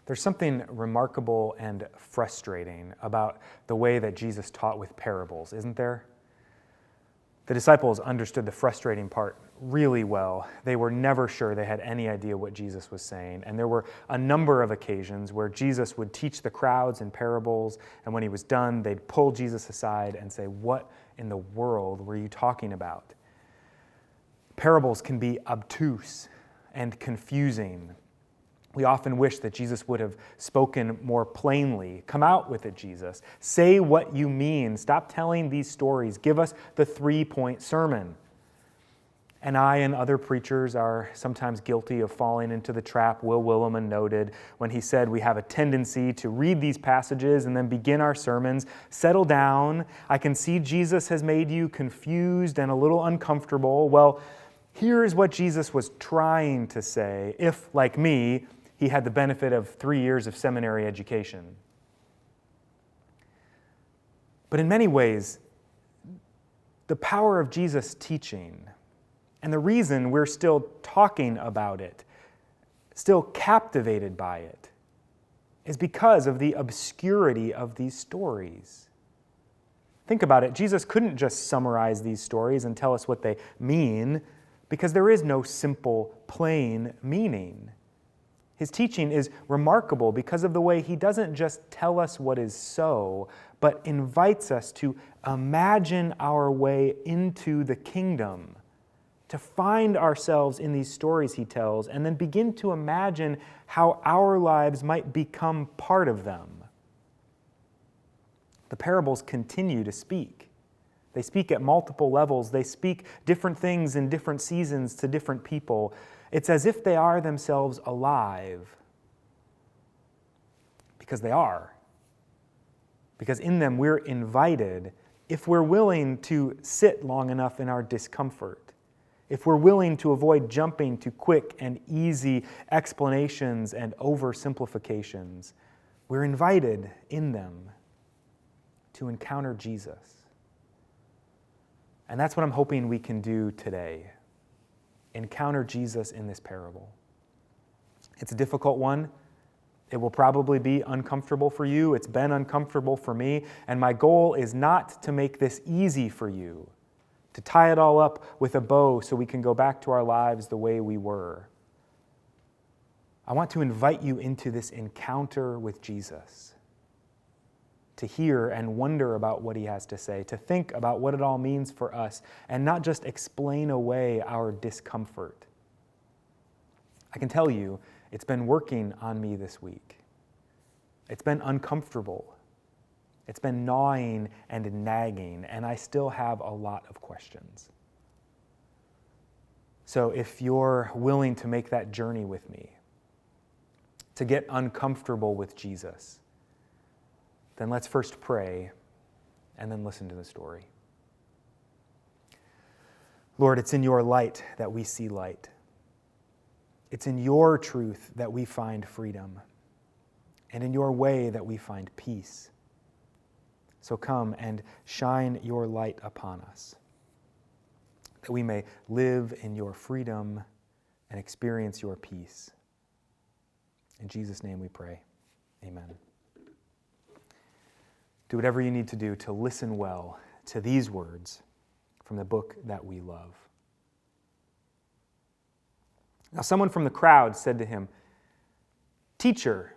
There's something remarkable and frustrating about the way that Jesus taught with parables, isn't there? The disciples understood the frustrating part really well. They were never sure they had any idea what Jesus was saying. And there were a number of occasions where Jesus would teach the crowds in parables, and when he was done, they'd pull Jesus aside and say, "What in the world were you talking about?" Parables can be obtuse and confusing. We often wish that Jesus would have spoken more plainly. Come out with it, Jesus. Say what you mean. Stop telling these stories. Give us the 3-point sermon. And I and other preachers are sometimes guilty of falling into the trap Will Willimon noted when he said we have a tendency to read these passages and then begin our sermons. Settle down. I can see Jesus has made you confused and a little uncomfortable. Well, here's what Jesus was trying to say if, like me, he had the benefit of 3 years of seminary education. But in many ways, the power of Jesus' teaching and the reason we're still talking about it, still captivated by it, is because of the obscurity of these stories. Think about it. Jesus couldn't just summarize these stories and tell us what they mean, because there is no simple, plain meaning. His teaching is remarkable because of the way he doesn't just tell us what is so, but invites us to imagine our way into the kingdom, to find ourselves in these stories he tells, and then begin to imagine how our lives might become part of them. The parables continue to speak. They speak at multiple levels. They speak different things in different seasons to different people. It's as if they are themselves alive. Because they are. Because in them we're invited, if we're willing to sit long enough in our discomfort, if we're willing to avoid jumping to quick and easy explanations and oversimplifications, we're invited in them to encounter Jesus. And that's what I'm hoping we can do today. Encounter Jesus in this parable. It's a difficult one. It will probably be uncomfortable for you. It's been uncomfortable for me. And my goal is not to make this easy for you, to tie it all up with a bow so we can go back to our lives the way we were. I want to invite you into this encounter with Jesus, to hear and wonder about what he has to say, to think about what it all means for us, and not just explain away our discomfort. I can tell you, it's been working on me this week. It's been uncomfortable. It's been gnawing and nagging, and I still have a lot of questions. So if you're willing to make that journey with me, to get uncomfortable with Jesus, then let's first pray and then listen to the story. Lord, it's in your light that we see light. It's in your truth that we find freedom, and in your way that we find peace. So come and shine your light upon us, that we may live in your freedom and experience your peace. In Jesus' name we pray. Amen. Do whatever you need to do to listen well to these words from the book that we love. Now, someone from the crowd said to him, "Teacher,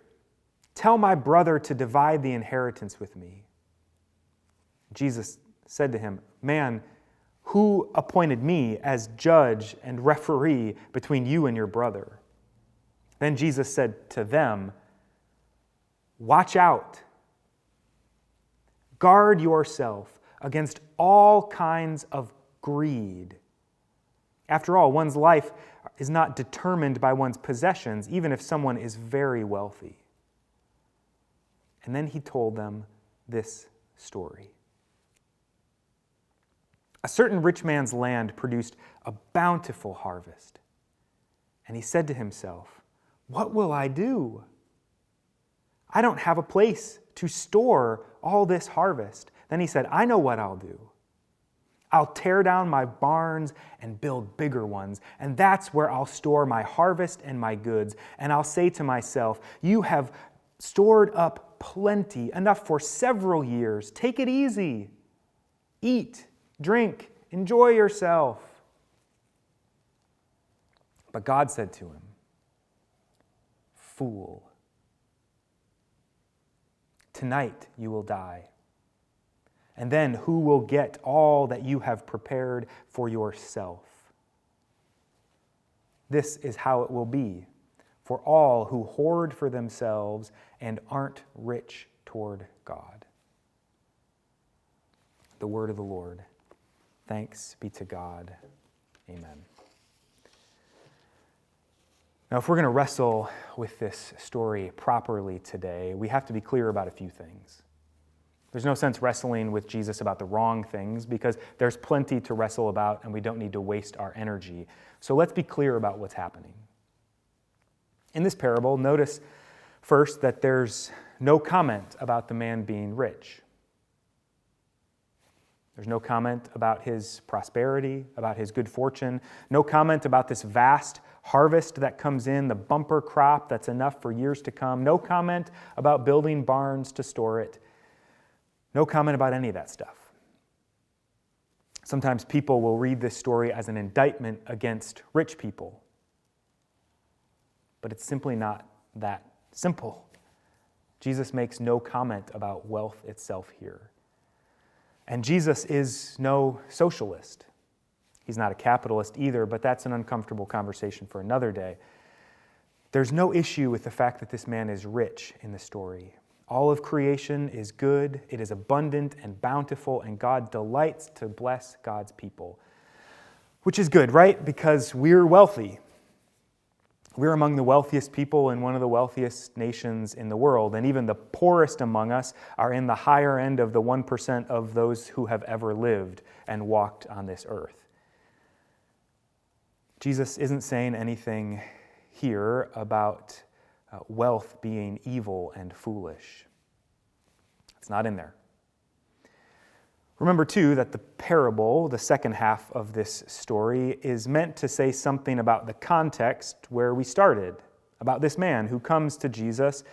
tell my brother to divide the inheritance with me." Jesus said to him, "Man, who appointed me as judge and referee between you and your brother?" Then Jesus said to them, "Watch out. Guard yourself against all kinds of greed. After all, one's life is not determined by one's possessions, even if someone is very wealthy." And then he told them this story. A certain rich man's land produced a bountiful harvest. And he said to himself, "What will I do? I don't have a place to store all this harvest." Then he said, "I know what I'll do. I'll tear down my barns and build bigger ones, and that's where I'll store my harvest and my goods. And I'll say to myself, you have stored up plenty, enough for several years. Take it easy. Eat, drink, enjoy yourself. But God said to him, fool, tonight you will die. And then who will get all that you have prepared for yourself? This is how it will be for all who hoard for themselves and aren't rich toward God. The word of the Lord. Thanks be to God. Amen. Now, if we're going to wrestle with this story properly today, we have to be clear about a few things. There's no sense wrestling with Jesus about the wrong things because there's plenty to wrestle about and we don't need to waste our energy. So let's be clear about what's happening. In this parable, notice first that there's no comment about the man being rich. There's no comment about his prosperity, about his good fortune. No comment about this vast harvest that comes in, the bumper crop that's enough for years to come. No comment about building barns to store it. No comment about any of that stuff. Sometimes people will read this story as an indictment against rich people. But it's simply not that simple. Jesus makes no comment about wealth itself here. And Jesus is no socialist. He's not a capitalist either, but that's an uncomfortable conversation for another day. There's no issue with the fact that this man is rich in the story. All of creation is good, it is abundant and bountiful, and God delights to bless God's people. Which is good, right? Because we're wealthy. We're among the wealthiest people in one of the wealthiest nations in the world, and even the poorest among us are in the higher end of the 1% of those who have ever lived and walked on this earth. Jesus isn't saying anything here about wealth being evil and foolish. It's not in there. Remember, too, that the parable, the second half of this story, is meant to say something about the context where we started, about this man who comes to Jesus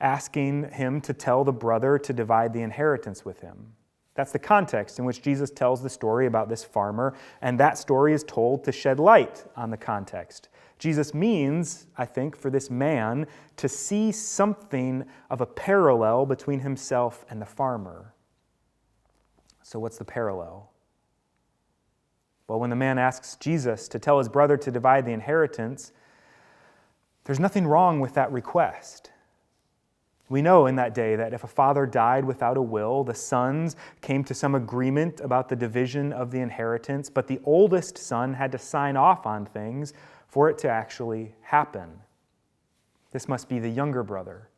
asking him to tell the brother to divide the inheritance with him. That's the context in which Jesus tells the story about this farmer, and that story is told to shed light on the context. Jesus means, I think, for this man to see something of a parallel between himself and the farmer. So what's the parallel? Well, when the man asks Jesus to tell his brother to divide the inheritance, there's nothing wrong with that request. We know in that day that if a father died without a will, the sons came to some agreement about the division of the inheritance, but the oldest son had to sign off on things for it to actually happen. This must be the younger brother,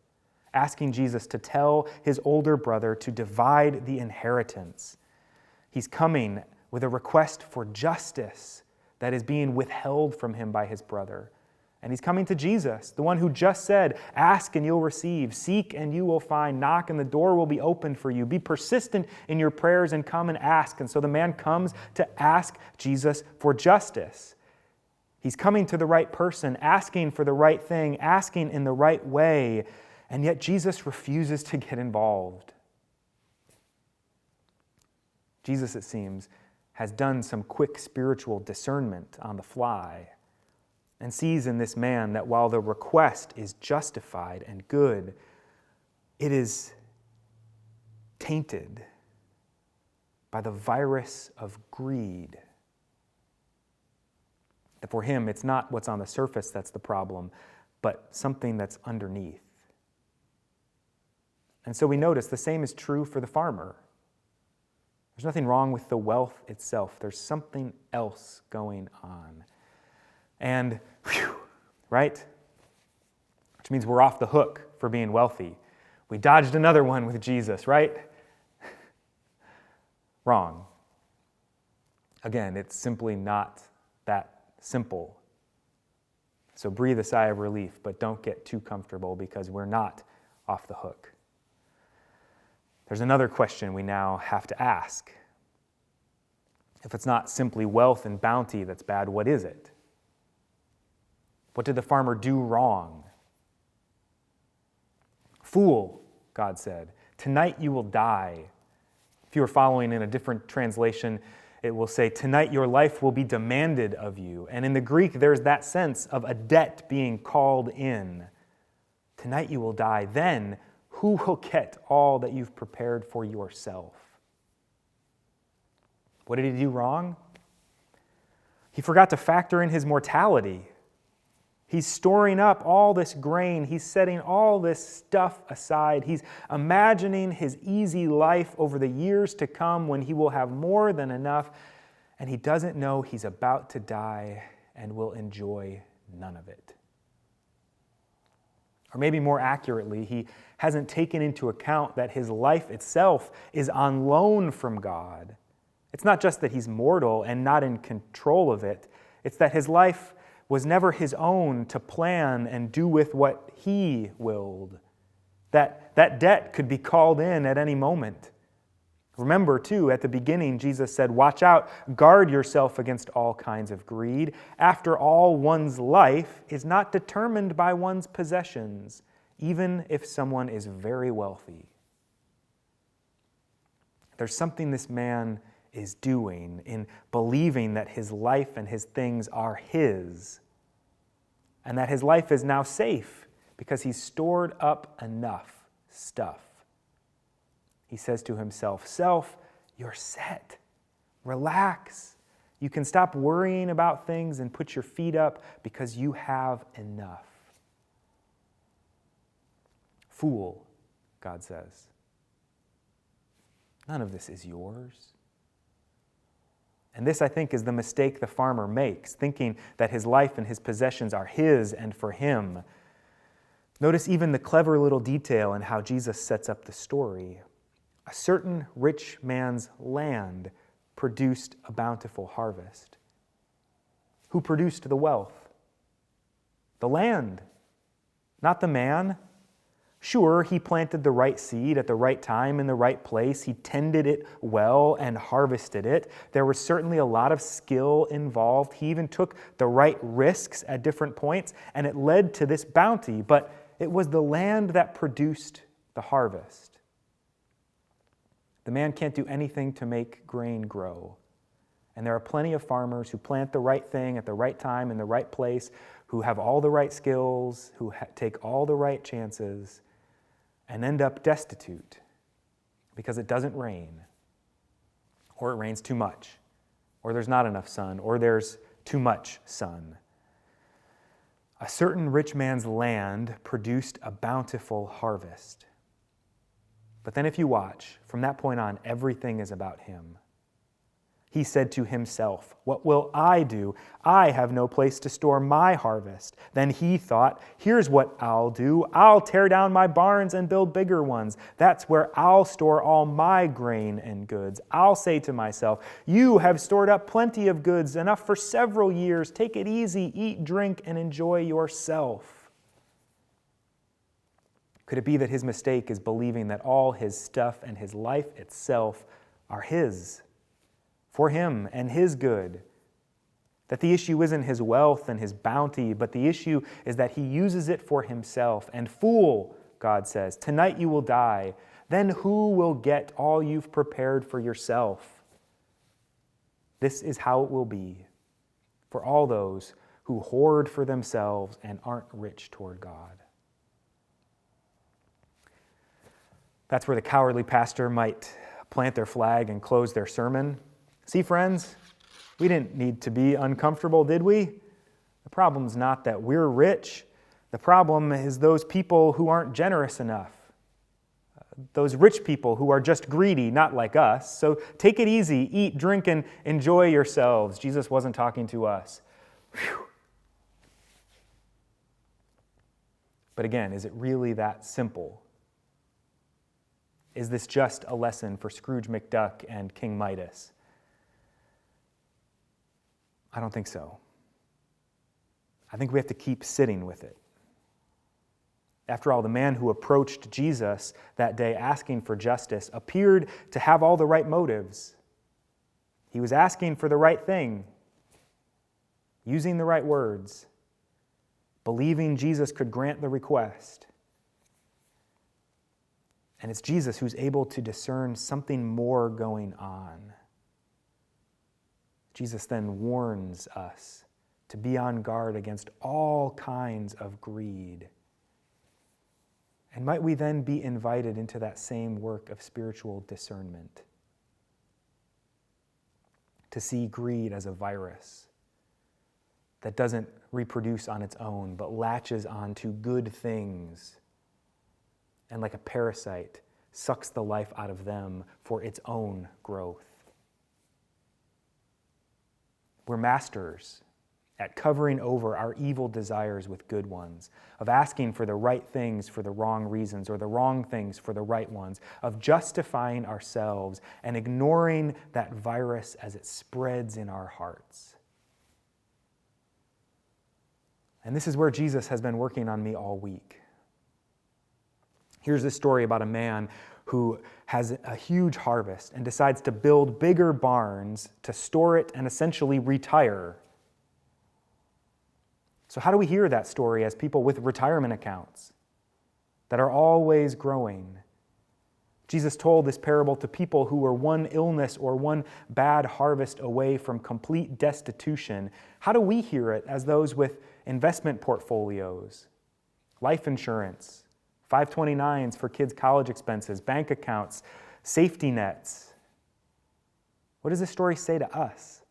asking Jesus to tell his older brother to divide the inheritance. He's coming with a request for justice that is being withheld from him by his brother. And he's coming to Jesus, the one who just said, ask and you'll receive, seek and you will find, knock and the door will be opened for you. Be persistent in your prayers and come and ask. And so the man comes to ask Jesus for justice. He's coming to the right person, asking for the right thing, asking in the right way, and yet Jesus refuses to get involved. Jesus, it seems, has done some quick spiritual discernment on the fly and sees in this man that while the request is justified and good, it is tainted by the virus of greed. That for him, it's not what's on the surface that's the problem, but something that's underneath. And so we notice the same is true for the farmer. There's nothing wrong with the wealth itself. There's something else going on. And, right? Which means we're off the hook for being wealthy. We dodged another one with Jesus, right? Wrong. Again, it's simply not that simple. So breathe a sigh of relief, but don't get too comfortable because we're not off the hook. There's another question we now have to ask. If it's not simply wealth and bounty that's bad, what is it? What did the farmer do wrong? Fool, God said, tonight you will die. If you are following in a different translation, it will say, tonight your life will be demanded of you. And in the Greek, there's that sense of a debt being called in. Tonight you will die. Then who will get all that you've prepared for yourself? What did he do wrong? He forgot to factor in his mortality. He's storing up all this grain. He's setting all this stuff aside. He's imagining his easy life over the years to come when he will have more than enough, and he doesn't know he's about to die and will enjoy none of it. Or maybe more accurately, he hasn't taken into account that his life itself is on loan from God. It's not just that he's mortal and not in control of it. It's that his life was never his own to plan and do with what he willed. That debt could be called in at any moment. Remember, too, at the beginning, Jesus said, watch out, guard yourself against all kinds of greed. After all, one's life is not determined by one's possessions, even if someone is very wealthy. There's something this man is doing in believing that his life and his things are his, and that his life is now safe because he's stored up enough stuff. He says to himself, self, you're set. Relax. You can stop worrying about things and put your feet up because you have enough. Fool, God says. None of this is yours. And this, I think, is the mistake the farmer makes, thinking that his life and his possessions are his and for him. Notice even the clever little detail in how Jesus sets up the story. A certain rich man's land produced a bountiful harvest. Who produced the wealth? The land, not the man. Sure, he planted the right seed at the right time in the right place. He tended it well and harvested it. There was certainly a lot of skill involved. He even took the right risks at different points, and it led to this bounty. But it was the land that produced the harvest. The man can't do anything to make grain grow. And there are plenty of farmers who plant the right thing at the right time in the right place, who have all the right skills, who take all the right chances, and end up destitute because it doesn't rain, or it rains too much, or there's not enough sun, or there's too much sun. A certain rich man's land produced a bountiful harvest. But then if you watch, from that point on, everything is about him. He said to himself, what will I do? I have no place to store my harvest. Then he thought, here's what I'll do. I'll tear down my barns and build bigger ones. That's where I'll store all my grain and goods. I'll say to myself, you have stored up plenty of goods, enough for several years. Take it easy, eat, drink, and enjoy yourself. Could it be that his mistake is believing that all his stuff and his life itself are his? For him and his good. That the issue isn't his wealth and his bounty, but the issue is that he uses it for himself. And fool, God says, tonight you will die. Then who will get all you've prepared for yourself? This is how it will be for all those who hoard for themselves and aren't rich toward God. That's where the cowardly pastor might plant their flag and close their sermon. See, friends, we didn't need to be uncomfortable, did we? The problem's not that we're rich. The problem is those people who aren't generous enough. Those rich people who are just greedy, not like us. So take it easy, eat, drink, and enjoy yourselves. Jesus wasn't talking to us. Whew. But again, is it really that simple? Is this just a lesson for Scrooge McDuck and King Midas? I don't think so. I think we have to keep sitting with it. After all, the man who approached Jesus that day asking for justice appeared to have all the right motives. He was asking for the right thing, using the right words, believing Jesus could grant the request. And it's Jesus who's able to discern something more going on. Jesus then warns us to be on guard against all kinds of greed. And might we then be invited into that same work of spiritual discernment? To see greed as a virus that doesn't reproduce on its own, but latches onto good things, and like a parasite, sucks the life out of them for its own growth. We're masters at covering over our evil desires with good ones, of asking for the right things for the wrong reasons, or the wrong things for the right ones, of justifying ourselves and ignoring that virus as it spreads in our hearts. And this is where Jesus has been working on me all week. Here's this story about a man who has a huge harvest and decides to build bigger barns to store it and essentially retire. So how do we hear that story as people with retirement accounts that are always growing? Jesus told this parable to people who were one illness or one bad harvest away from complete destitution. How do we hear it as those with investment portfolios, life insurance, 529s for kids' college expenses, bank accounts, safety nets? What does this story say to us?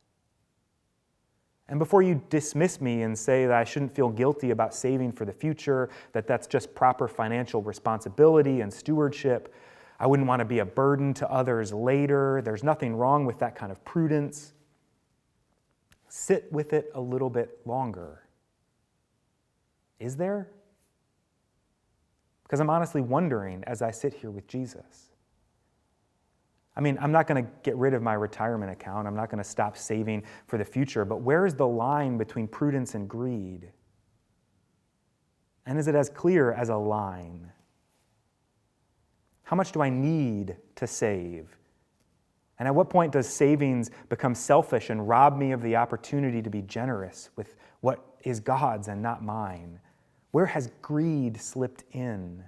And before you dismiss me and say that I shouldn't feel guilty about saving for the future, that that's just proper financial responsibility and stewardship, I wouldn't want to be a burden to others later. There's nothing wrong with that kind of prudence. Sit with it a little bit longer. Is there? Because I'm honestly wondering as I sit here with Jesus. I mean, I'm not going to get rid of my retirement account. I'm not going to stop saving for the future. But where is the line between prudence and greed? And is it as clear as a line? How much do I need to save? And at what point does savings become selfish and rob me of the opportunity to be generous with what is God's and not mine? Where has greed slipped in?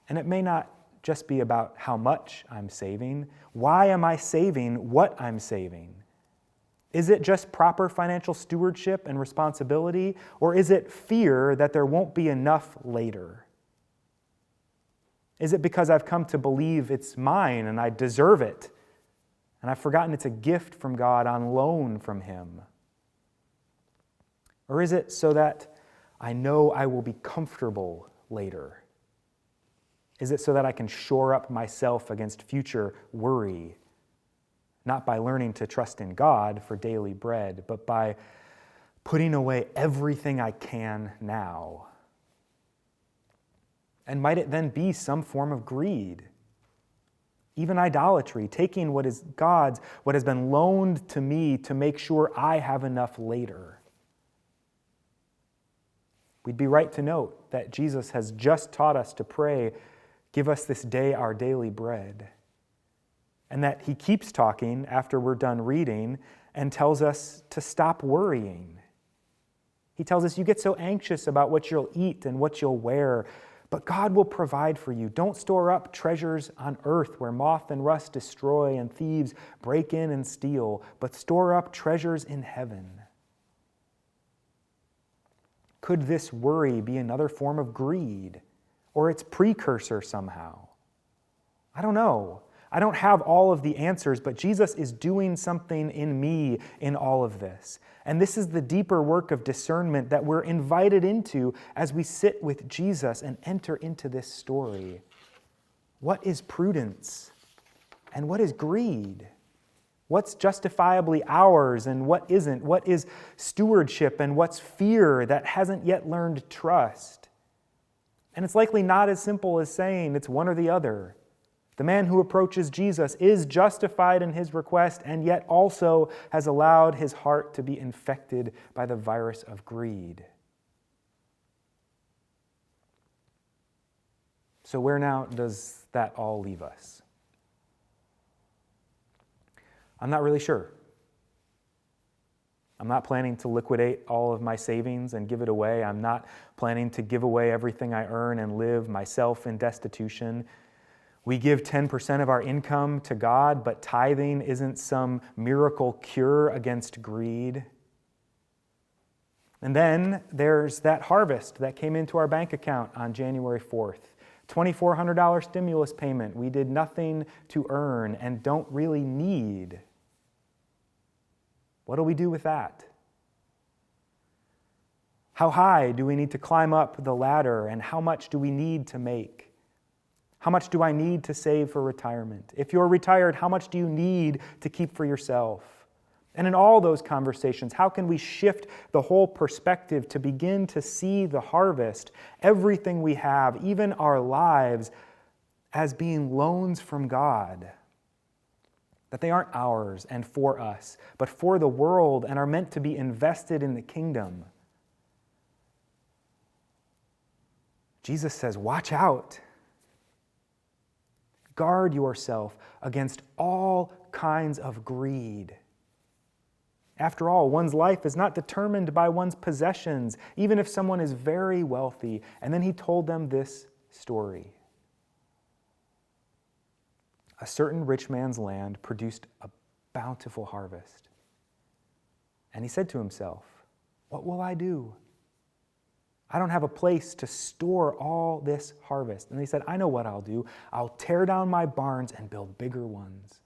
And it may not just be about how much I'm saving. Why am I saving what I'm saving? Is it just proper financial stewardship and responsibility, or is it fear that there won't be enough later? Is it because I've come to believe it's mine and I deserve it, and I've forgotten it's a gift from God on loan from Him? Or is it so that I know I will be comfortable later? Is it so that I can shore up myself against future worry, not by learning to trust in God for daily bread, but by putting away everything I can now? And might it then be some form of greed? Even idolatry, taking what is God's, what has been loaned to me to make sure I have enough later. We'd be right to note that Jesus has just taught us to pray, "Give us this day our daily bread." And that He keeps talking after we're done reading and tells us to stop worrying. He tells us, you get so anxious about what you'll eat and what you'll wear, but God will provide for you. Don't store up treasures on earth where moth and rust destroy and thieves break in and steal, but store up treasures in heaven. Could this worry be another form of greed, or its precursor somehow? I don't know. I don't have all of the answers, but Jesus is doing something in me in all of this. And this is the deeper work of discernment that we're invited into as we sit with Jesus and enter into this story. What is prudence? And what is greed? What's justifiably ours and what isn't? What is stewardship and what's fear that hasn't yet learned trust? And it's likely not as simple as saying it's one or the other. The man who approaches Jesus is justified in his request and yet also has allowed his heart to be infected by the virus of greed. So where now does that all leave us? I'm not really sure. I'm not planning to liquidate all of my savings and give it away. I'm not planning to give away everything I earn and live myself in destitution. We give 10% of our income to God, but tithing isn't some miracle cure against greed. And then there's that harvest that came into our bank account on January 4th. $2,400 stimulus payment we did nothing to earn and don't really need. What do we do with that? How high do we need to climb up the ladder, and how much do we need to make? How much do I need to save for retirement? If you're retired, how much do you need to keep for yourself? And in all those conversations, how can we shift the whole perspective to begin to see the harvest, everything we have, even our lives, as being loans from God? That they aren't ours and for us, but for the world and are meant to be invested in the kingdom. Jesus says, watch out. Guard yourself against all kinds of greed. After all, one's life is not determined by one's possessions, even if someone is very wealthy. And then he told them this story. A certain rich man's land produced a bountiful harvest. And he said to himself, what will I do? I don't have a place to store all this harvest. And he said, I know what I'll do. I'll tear down my barns and build bigger ones.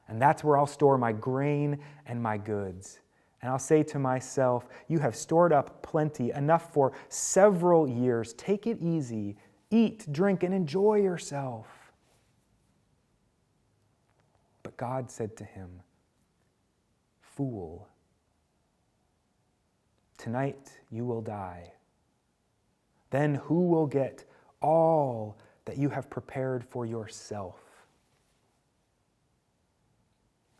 And that's where I'll store my grain and my goods. And I'll say to myself, you have stored up plenty, enough for several years. Take it easy. Eat, drink, and enjoy yourself. But God said to him, fool, tonight you will die. Then who will get all that you have prepared for yourself?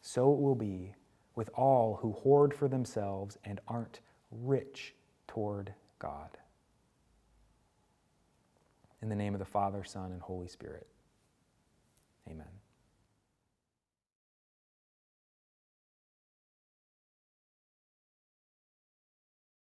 So it will be with all who hoard for themselves and aren't rich toward God. In the name of the Father, Son, and Holy Spirit. Amen.